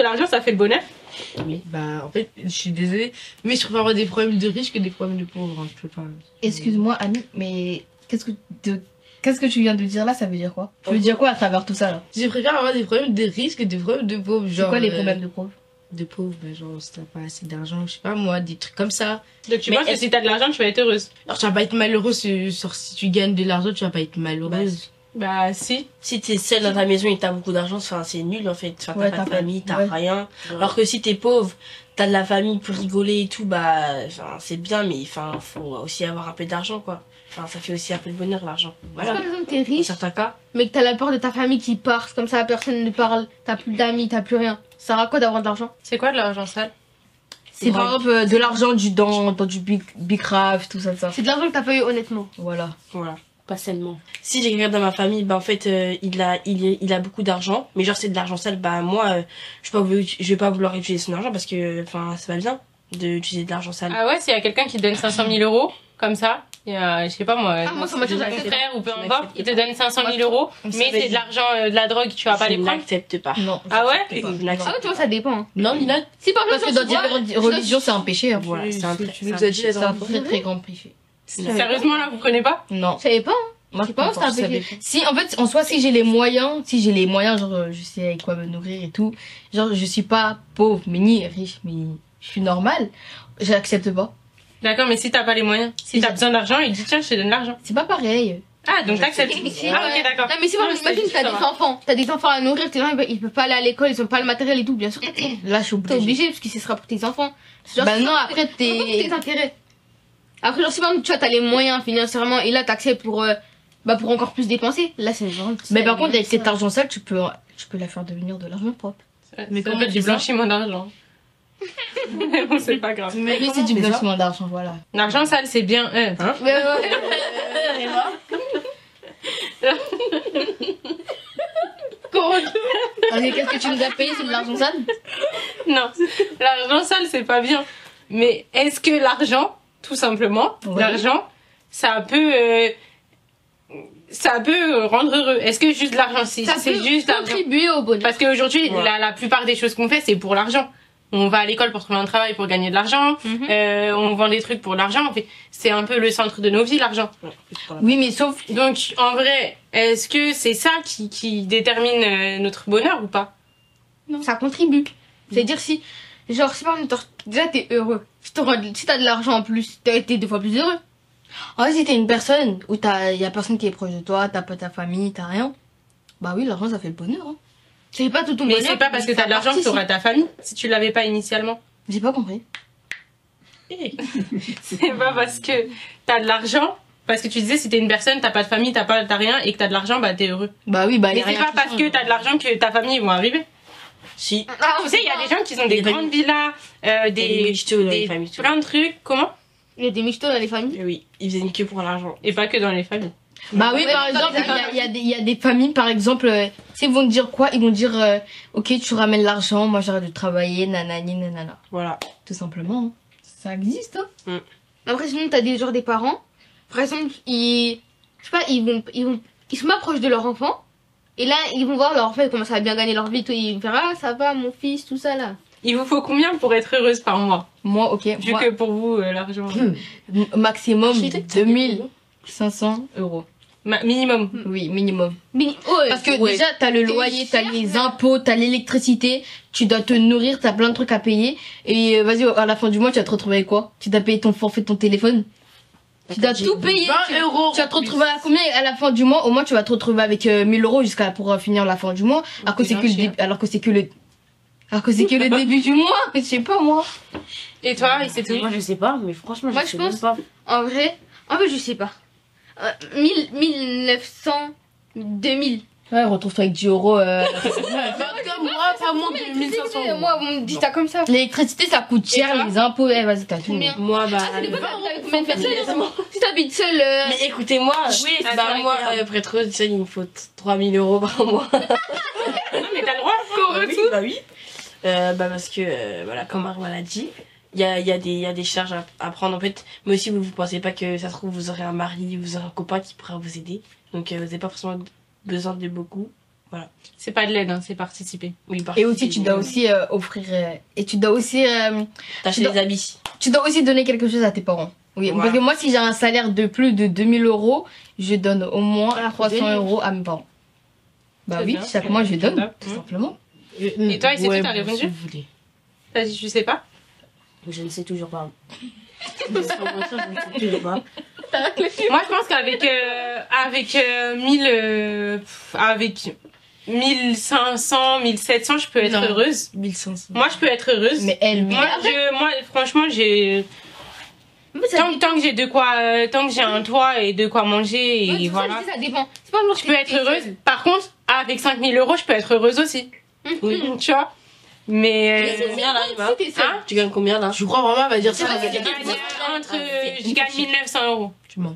l'argent ça fait le bonheur? Oui. Bah, en fait, je suis désolée, mais je préfère avoir des problèmes de riches que des problèmes de pauvres. Hein. Je peux pas. Excuse-moi, Annie, mais qu'est-ce que tu viens de dire là, ça veut dire quoi? Tu veux dire quoi à travers tout ça là? Je préfère avoir des problèmes de riches que des problèmes de pauvres. C'est quoi les problèmes de pauvres? De pauvres, bah, genre, si t'as pas assez d'argent, je sais pas moi, des trucs comme ça. Donc tu penses que si t'as de l'argent, tu vas être heureuse? Alors, tu vas pas être malheureuse, si tu gagnes de l'argent, tu vas pas être malheureuse. Bah si. Si t'es seule dans ta maison et t'as beaucoup d'argent, c'est nul en fait. Enfin, Ouais, t'as pas de t'as famille, pas- t'as ouais. rien. Alors que si t'es pauvre, t'as de la famille pour rigoler et tout, bah, enfin, c'est bien, mais enfin, faut aussi avoir un peu d'argent quoi. Enfin, ça fait aussi un peu de bonheur l'argent. Voilà. Par exemple, t'es Dans riche, certains cas. mais que t'as la peur de ta famille qui part, comme ça personne ne parle, t'as plus d'amis, t'as plus rien. Ça sert à quoi d'avoir de l'argent? C'est quoi de l'argent sale? C'est par exemple de l'argent dans du big craft, tout ça, ça. C'est de l'argent que t'as pas eu honnêtement. Voilà. Voilà. Pas sainement. Si j'ai quelqu'un dans ma famille, bah en fait, il a beaucoup d'argent, mais genre c'est de l'argent sale, bah moi, je vais pas vouloir utiliser son argent parce que, enfin, c'est pas bien d'utiliser de l'argent sale. Ah ouais, s'il y a quelqu'un qui te donne 500 000 euros, comme ça, il y a, je sais pas moi, Ah, moi, ça m'a ton déjà frère ou peu Je importe, il te donne 500 000 euros, mais c'est de l'argent, de la drogue, tu vas pas Je les prendre. n'accepte pas. Non. Ah ouais? Je Ah n'accepte ouais, tu vois, ça dépend. Hein. Non, Mila, Si par Parce que exemple, dans différentes religions, c'est un péché. Hein. Voilà, c'est un tu nous as dit la C'est un dernière fois. très très grand péché. Sérieusement là, vous prenez pas? Non. je savais pas. Hein. Moi, Je pense que c'est un péché. Si, en fait, en soi, si j'ai les moyens, genre, je sais avec quoi me nourrir et tout, genre, je suis pas pauvre, mais ni riche, mais je suis normale, j'accepte pas. D'accord, mais si t'as pas les moyens, si t'as besoin d'argent, il dit tiens, je te donne l'argent. C'est pas pareil. Ah, donc t'acceptes. Ah ok, d'accord. Non mais c'est pas, Non, imagine juste t'as des savoir. enfants, t'as des enfants à nourrir, tes enfants ils peuvent pas aller à l'école, ils ont pas le matériel et tout, bien sûr. Là, je suis T'es obligée. obligé parce que ce sera pour tes enfants. Genre, Bah c'est non, pas après, tes intérêts. Après genre si par exemple, tu vois t'as les moyens financièrement et là t'acceptes pour encore plus dépenser, là c'est genre. Mais par contre, avec cet argent sale, tu peux la faire devenir de l'argent propre. Mais comment comment on du fait ça blanchiment d'argent? Mais bon, c'est pas grave. Oui, c'est du blanchiment d'argent, voilà. L'argent sale, c'est bien. Allez, qu'est-ce que tu nous as payé, c'est de l'argent sale? Non, l'argent sale, c'est pas bien. Mais est-ce que l'argent, tout simplement, Ouais. l'argent, ça peut rendre heureux? Est-ce que juste l'argent, si Ça c'est peut juste l'argent? contribuer au bonheur. Parce qu'aujourd'hui, Voilà. la plupart des choses qu'on fait, c'est pour l'argent. On va à l'école pour trouver un travail, pour gagner de l'argent. On vend des trucs pour l'argent. En fait, c'est un peu le centre de nos vies, l'argent. Oui, mais sauf. Donc, en vrai, est-ce que c'est ça qui détermine notre bonheur ou pas? Ça contribue. C'est-à-dire si, genre si par exemple déjà t'es heureux, si t'as de l'argent en plus, t'es 2 fois plus heureux. En vrai, si t'es une personne où y a personne qui est proche de toi, t'as pas ta famille, t'as rien, bah oui, l'argent ça fait le bonheur. Hein. C'est pas tout ton Mais bonheur. c'est pas parce que t'as de l'argent que t'auras ta famille, si tu l'avais pas initialement. J'ai pas compris. C'est pas parce que t'as de l'argent, parce que tu disais si t'es une personne, t'as pas de famille, t'as rien et que t'as de l'argent, bah t'es heureux. Bah oui, bah y Mais a c'est rien pas qui parce change. que t'as de l'argent que ta famille vont arriver. Si. Tu sais, il y a des gens qui ont des grandes villas, Des michtos dans les familles. plein de trucs. Comment? Il y a des michtos dans les familles. Oui, ils faisaient une queue pour l'argent. Et pas que dans les familles. Bah oui, Ouais, par mais exemple, dans il y a des familles, par exemple, tu sais, ils vont te dire quoi? Ils vont te dire, ok, tu ramènes l'argent, moi j'arrête de travailler, nanani, nanana. Voilà. Tout simplement. Hein. Ça existe, hein. Après sinon t'as des parents, par exemple je sais pas, ils sont pas proches de leur enfant. Et là, ils vont voir leur enfant comment ça va bien gagner leur vie, tout, ils vont faire ah ça va mon fils, tout ça là. Il vous faut combien pour être heureuse par mois? Moi, ok. Vu Moi, que pour vous, l'argent. maximum 2500 euros. Minimum. Oui, minimum. Mais ouais, Parce que Ouais. déjà, t'as le loyer, t'as les impôts, t'as l'électricité, tu dois te nourrir, t'as plein de trucs à payer. Et vas-y, à la fin du mois, tu vas te retrouver avec quoi? Tu dois payer ton forfait de ton téléphone. Tu dois tout payer. 20 euros. Tu vas te retrouver à combien à la fin du mois? Au moins, tu vas te retrouver avec 1000 euros jusqu'à pour finir la fin du mois. Alors que c'est que le début, alors que c'est que le début du mois. Je sais pas, moi. Et toi, et c'est tout? Moi, je sais pas, mais franchement, Moi, je je sais pense- même pas. en vrai, je sais pas. 1900, 2000. Ouais, retrouve-toi avec 10 euros. Comme moi, ça monte de 1500 euros. Moi, on me dit ça comme ça. L'électricité, ça coûte Et toi cher, les impôts, vas-y, t'as tout. Combien? Moi, bah. Ça dépend t'habites combien de personnes. Si t'habites seul, Mais écoutez-moi, Oui, c'est bah vrai moi, que- pour être heureuse, il me faut 3000 euros par mois. Non, mais t'as le droit, faut Oui, retour. bah oui. Bah parce que, voilà, comme Marwa l'a dit, il y a des charges à prendre en fait. Mais aussi, vous pensez pas que ça se trouve, vous aurez un mari, vous aurez un copain qui pourra vous aider. Donc, vous n'avez pas forcément besoin de beaucoup. C'est pas de l'aide, hein, c'est participer. Oui, Et aussi, tu dois aussi offrir. Et tu dois aussi. t'acheter des habits. Tu dois aussi donner quelque chose à tes parents. Oui, Voilà. parce que moi, si j'ai un salaire de plus de 2000 euros, je donne au moins Voilà, 300 euros à mes parents. Bah Très oui, bien. chaque mois, je donne, Mmh. tout simplement. Et toi, c'est tout, t'as répondu Si vous voulez. T'as dit, je sais pas. Je ne sais toujours pas. Je ne sais toujours pas. Moi, je pense qu'avec avec 1000 avec 1500, 1700, je peux être Non. heureuse. 1500. Moi, je peux être heureuse. Mais elle, moi, franchement, j'ai Mais ça tant que j'ai de quoi, tant que j'ai un toit et de quoi manger Ouais, et c'est pour ça voilà, que je dis, ça dépend. C'est pas toujours je peux être heureuse. Par contre, avec 5000 euros, je peux être heureuse aussi. Oui. Tu vois. Mais Tu gagnes combien là, Emma? Si t'es seule. hein, Tu gagnes combien là? Je crois vraiment, elle va dire ça. je gagne entre, je gagne 1900 euros. Tu mens.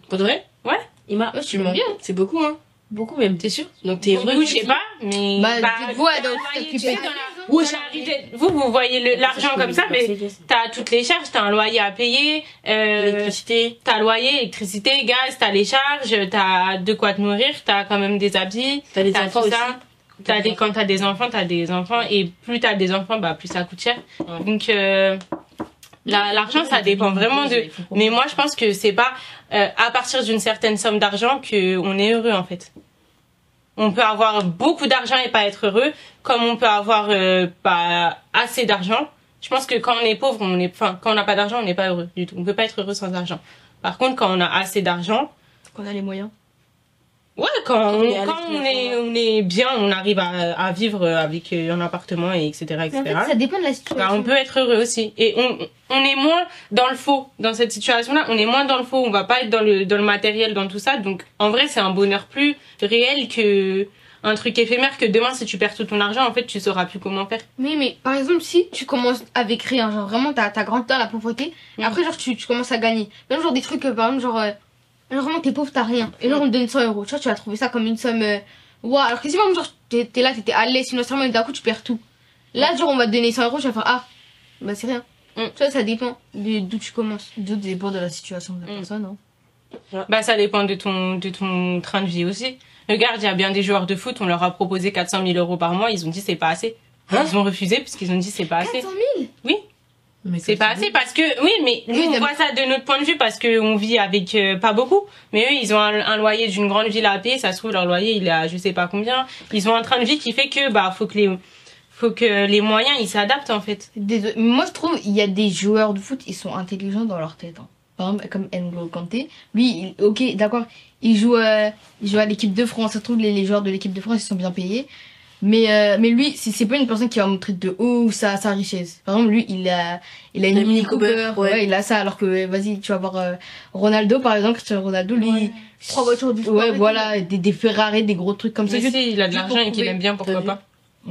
Pour de vrai? Ouais. Emma, Ouais, Tu mens. bien. c'est beaucoup, hein? Beaucoup même, t'es sûr? Donc t'es heureux? Vous, je sais pas, mais Bah, du coup, elle doit t'as aussi un loyer, s'occuper. tu sais, dans la- vous voyez l'argent comme ça, mais t'as toutes les charges, t'as un loyer à payer, L'électricité. t'as loyer, électricité, gaz, t'as les charges, t'as de quoi te nourrir, t'as quand même des habits, T'as des t'as enfants tout aussi. ça. Quand t'as des enfants, et plus t'as des enfants, bah plus ça coûte cher. Ouais. Donc l'argent, ça dépend vraiment de. Mais moi, je pense que c'est pas à partir d'une certaine somme d'argent que on est heureux en fait. On peut avoir beaucoup d'argent et pas être heureux, comme on peut avoir pas assez d'argent. Je pense que quand on est pauvre, quand on n'a pas d'argent, on n'est pas heureux du tout. On peut pas être heureux sans argent. Par contre, quand on a assez d'argent, Qu'on a les moyens. ouais, quand Et avec on est bien, on arrive à vivre avec un appartement et etc. Mais etc. en fait, ça dépend de la situation. Bah, on peut être heureux aussi. Et on est moins dans le faux. Dans cette situation-là, on est moins dans le faux. On va pas être dans le matériel, dans tout ça. Donc, en vrai, c'est un bonheur plus réel que un truc éphémère que demain, si tu perds tout ton argent, en fait, tu sauras plus comment faire. Mais par exemple, si tu commences avec rien, genre vraiment t'as grandi dans la pauvreté, et après genre tu commences à gagner. Même genre des trucs, par exemple, genre vraiment t'es pauvre, t'as rien. Et genre on te donne 100 euros. Tu vois, tu vas trouver ça comme une somme. Ouais, alors que si par exemple, genre t'es là, t'étais à l'aise financièrement et d'un coup tu perds tout. Là, genre on va te donner 100 euros, tu vas faire ah, bah c'est rien. Tu vois, ça dépend d'où tu commences. Tout dépend de la situation de la personne, hein. Bah, ça dépend de ton train de vie aussi. Regarde, il y a bien des joueurs de foot, on leur a proposé 400 000 euros par mois, ils ont dit c'est pas assez. Ils ont refusé puisqu'ils ont dit c'est pas assez. 400 000 Oui. Mais C'est pas assez parce que, oui, mais nous, on voit ça de notre point de vue parce qu'on vit avec pas beaucoup. Mais eux, ils ont un loyer d'une grande ville à payer. Ça se trouve, leur loyer, il est à je sais pas combien. Ils ont un train de vie qui fait que, bah, faut que les moyens, ils s'adaptent, en fait. Moi, je trouve il y a des joueurs de foot, ils sont intelligents dans leur tête. Hein. Par exemple, comme N'Golo Kanté. Lui, ok, d'accord, il joue à l'équipe de France. Ça se trouve, les joueurs de l'équipe de France, ils sont bien payés. Mais lui, c'est pas une personne qui va montrer de haut sa richesse. Par exemple, lui, il a une Mini Cooper. Ouais, il a ça. Alors que, vas-y, tu vas voir Ronaldo, par exemple. Cristiano Ronaldo, lui, 3 voitures du sport ouais, et tout. voilà, des Ferrari, des gros trucs comme ça. Mais si, il a de juste l'argent pour et qu'il prouver. aime bien, pourquoi pas.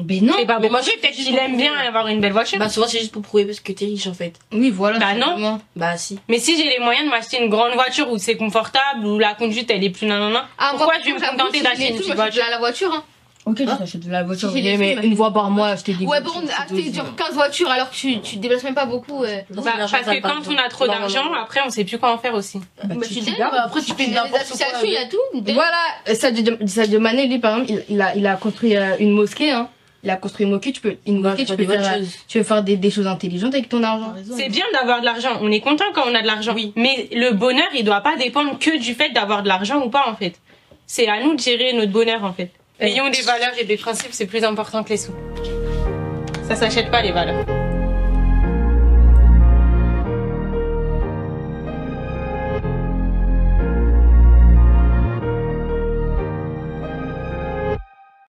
Mais non. Et bah, Mais moi, moi, peut-être qu'il aime bien avoir une belle voiture. Bah souvent c'est juste pour prouver parce que t'es riche en fait. Oui, voilà. Bah non. simplement. Bah si. Mais si j'ai les moyens de m'acheter une grande voiture où c'est confortable, où la conduite, elle est plus nanana, pourquoi je vais me contenter d'acheter une petite voiture? la voiture, hein. Ok, je t'achète de la voiture. Si j'ai les mais films, une fois par mois, je t'ai dit. Ouais, bon, acheter genre 15 voitures alors que tu te déplaces même pas beaucoup. Bah, parce que quand on a trop d'argent, après, on sait plus quoi en faire aussi. Bah, Bah, tu tu te sais, gardes, après tu fais Il y a des n'importe quoi. associations, il y a tout. Voilà, Sadio Mané, lui, par exemple, il a construit une mosquée, hein. Il a construit une mosquée, une mosquée, tu peux faire des choses intelligentes avec ton argent. C'est bien d'avoir de l'argent. On est content quand on a de l'argent. Oui. Mais le bonheur, il doit pas dépendre que du fait d'avoir de l'argent ou pas, en fait. C'est à nous de gérer notre bonheur, en fait. Ayons des valeurs et des principes, c'est plus important que les sous. Ça s'achète pas, les valeurs.